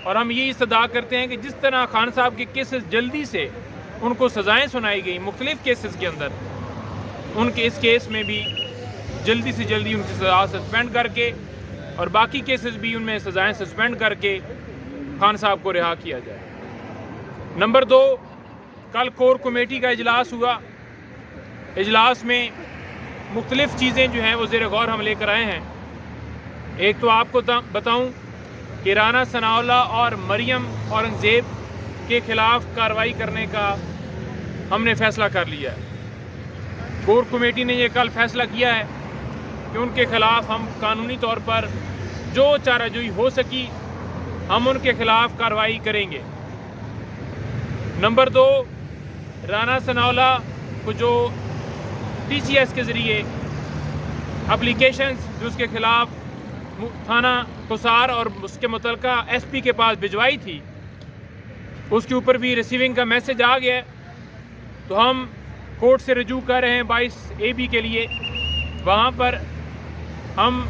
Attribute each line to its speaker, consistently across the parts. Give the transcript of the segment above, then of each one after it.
Speaker 1: اور ہم یہی استدعا کرتے ہیں کہ جس طرح خان صاحب کے کیسز جلدی سے ان کو سزائیں سنائی گئی مختلف کیسز کے اندر، ان کے اس کیس میں بھی جلدی سے جلدی ان کی سزا سسپینڈ کر کے اور باقی کیسز بھی ان میں سزائیں سسپینڈ کر کے خان صاحب کو رہا کیا جائے۔ نمبر 2، کل کور کمیٹی کا اجلاس ہوا۔ اجلاس میں مختلف چیزیں جو ہیں وہ زیر غور ہم لے کر آئے ہیں۔ ایک تو آپ کو بتاؤں کہ رانا ثناء اللہ اور مریم اورنگزیب کے خلاف کارروائی کرنے کا ہم نے فیصلہ کر لیا ہے۔ کور کمیٹی نے یہ کل فیصلہ کیا ہے کہ ان کے خلاف ہم قانونی طور پر جو چارہ جوئی ہو سکی ہم ان کے خلاف کارروائی کریں گے۔ نمبر 2، رانا ثناء اللہ کو جو ٹی سی ایس کے ذریعے اپلیکیشنز جو اس کے خلاف تھانہ قصار اور اس کے متعلقہ ایس پی کے پاس بھجوائی تھی، اس کے اوپر بھی ریسیونگ کا میسج آ گیا ہے، تو ہم کورٹ سے رجوع کر رہے ہیں 22AB کے لیے۔ وہاں پر ہم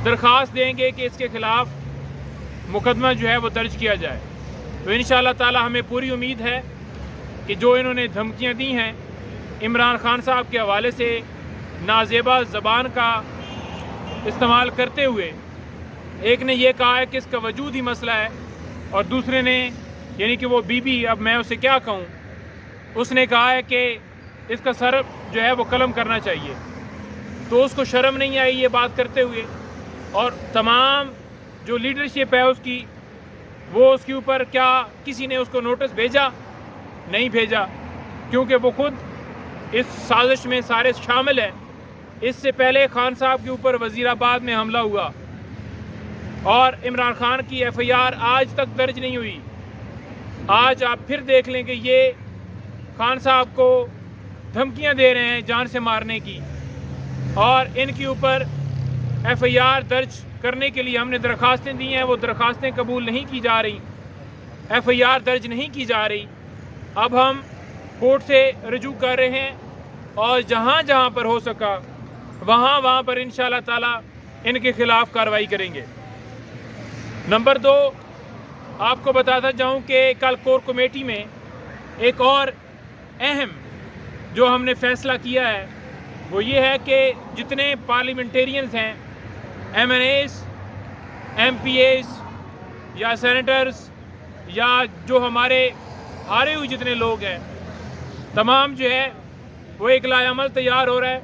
Speaker 1: درخواست دیں گے کہ اس کے خلاف مقدمہ جو ہے وہ درج کیا جائے۔ تو انشاءاللہ تعالی ہمیں پوری امید ہے کہ جو انہوں نے دھمکیاں دی ہیں عمران خان صاحب کے حوالے سے نازیبا زبان کا استعمال کرتے ہوئے، ایک نے یہ کہا ہے کہ اس کا وجود ہی مسئلہ ہے، اور دوسرے نے یعنی کہ وہ بی اب میں اسے کیا کہوں، اس نے کہا ہے کہ اس کا سر جو ہے وہ قلم کرنا چاہیے۔ تو اس کو شرم نہیں آئی یہ بات کرتے ہوئے، اور تمام جو لیڈرشپ ہے اس کی، وہ اس کے اوپر کیا کسی نے اس کو نوٹس بھیجا؟ نہیں بھیجا، کیونکہ وہ خود اس سازش میں سارے شامل ہیں۔ اس سے پہلے خان صاحب کے اوپر وزیر آباد میں حملہ ہوا اور عمران خان کی FIR آج تک درج نہیں ہوئی۔ آج آپ پھر دیکھ لیں کہ یہ خان صاحب کو دھمکیاں دے رہے ہیں جان سے مارنے کی، اور ان کے اوپر FIR درج کرنے کے لیے ہم نے درخواستیں دی ہیں، وہ درخواستیں قبول نہیں کی جا رہی، FIR درج نہیں کی جا رہی۔ اب ہم کورٹ سے رجوع کر رہے ہیں، اور جہاں جہاں پر ہو سکا وہاں پر انشاءاللہ تعالی ان کے خلاف کارروائی کریں گے۔ نمبر 2، آپ کو بتاتا جاؤں کہ کل کور کمیٹی میں ایک اور اہم جو ہم نے فیصلہ کیا ہے وہ یہ ہے کہ جتنے پارلیمنٹیرینز ہیں، MNAs، MPAs یا سینیٹرز یا جو ہمارے ہارے ہوئے جتنے لوگ ہیں، تمام جو ہے وہ ایک لائحہ عمل تیار ہو رہا ہے۔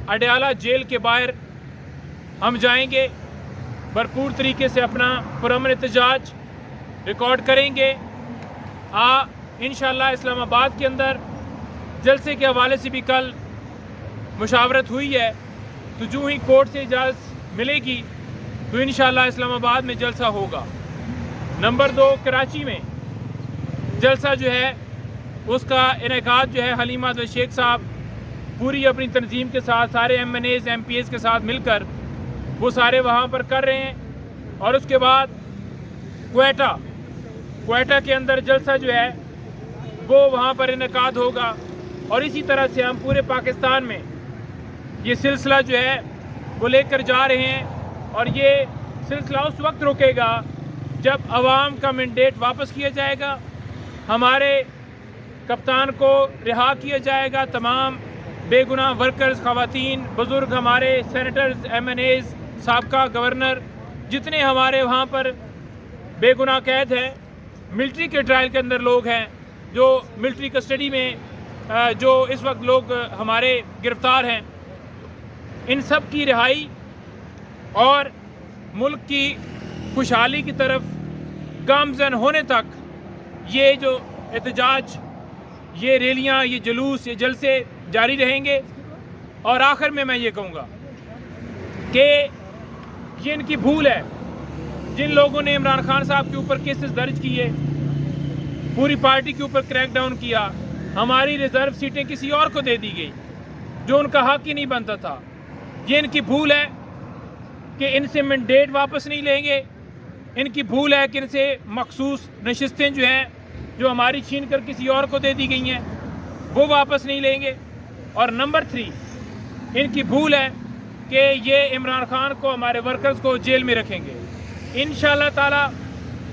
Speaker 1: اڈیالہ جیل کے باہر ہم جائیں گے، بھرپور طریقے سے اپنا پرامن احتجاج ریکارڈ کریں گے۔ انشاءاللہ اسلام آباد کے اندر جلسے کے حوالے سے بھی کل مشاورت ہوئی ہے، تو جو ہی کورٹ سے اجازت ملے گی تو انشاءاللہ اسلام آباد میں جلسہ ہوگا۔ نمبر 2، کراچی میں جلسہ جو ہے اس کا انعقاد جو ہے حلیمہ عدل شیخ صاحب پوری اپنی تنظیم کے ساتھ، سارے MNAs MPAs کے ساتھ مل کر وہ سارے وہاں پر کر رہے ہیں، اور اس کے بعد کوئٹہ کے اندر جلسہ جو ہے وہ وہاں پر انعقاد ہوگا، اور اسی طرح سے ہم پورے پاکستان میں یہ سلسلہ جو ہے وہ لے کر جا رہے ہیں، اور یہ سلسلہ اس وقت رکے گا جب عوام کا مینڈیٹ واپس کیا جائے گا، ہمارے کپتان کو رہا کیا جائے گا، تمام بے گناہ ورکرز، خواتین، بزرگ، ہمارے سینیٹرز، MNAs، سابقہ گورنر، جتنے ہمارے وہاں پر بے گناہ قید ہیں، ملٹری کے ٹرائل کے اندر لوگ ہیں، جو ملٹری کسٹڈی میں جو اس وقت لوگ ہمارے گرفتار ہیں، ان سب کی رہائی اور ملک کی خوشحالی کی طرف گامزن ہونے تک یہ جو احتجاج، یہ ریلیاں، یہ جلوس، یہ جلسے جاری رہیں گے۔ اور آخر میں یہ کہوں گا کہ یہ ان کی بھول ہے، جن لوگوں نے عمران خان صاحب کے اوپر کیسز درج کیے، پوری پارٹی کے اوپر کریک ڈاؤن کیا، ہماری ریزرو سیٹیں کسی اور کو دے دی گئی جو ان کا حق ہی نہیں بنتا تھا۔ یہ ان کی بھول ہے کہ ان سے مینڈیٹ واپس نہیں لیں گے، ان کی بھول ہے کہ ان سے مخصوص نشستیں جو ہیں جو ہماری چھین کر کسی اور کو دے دی گئی ہیں وہ واپس نہیں لیں گے۔ اور نمبر 3، ان کی بھول ہے کہ یہ عمران خان کو، ہمارے ورکرز کو جیل میں رکھیں گے۔ انشاءاللہ تعالی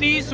Speaker 1: 30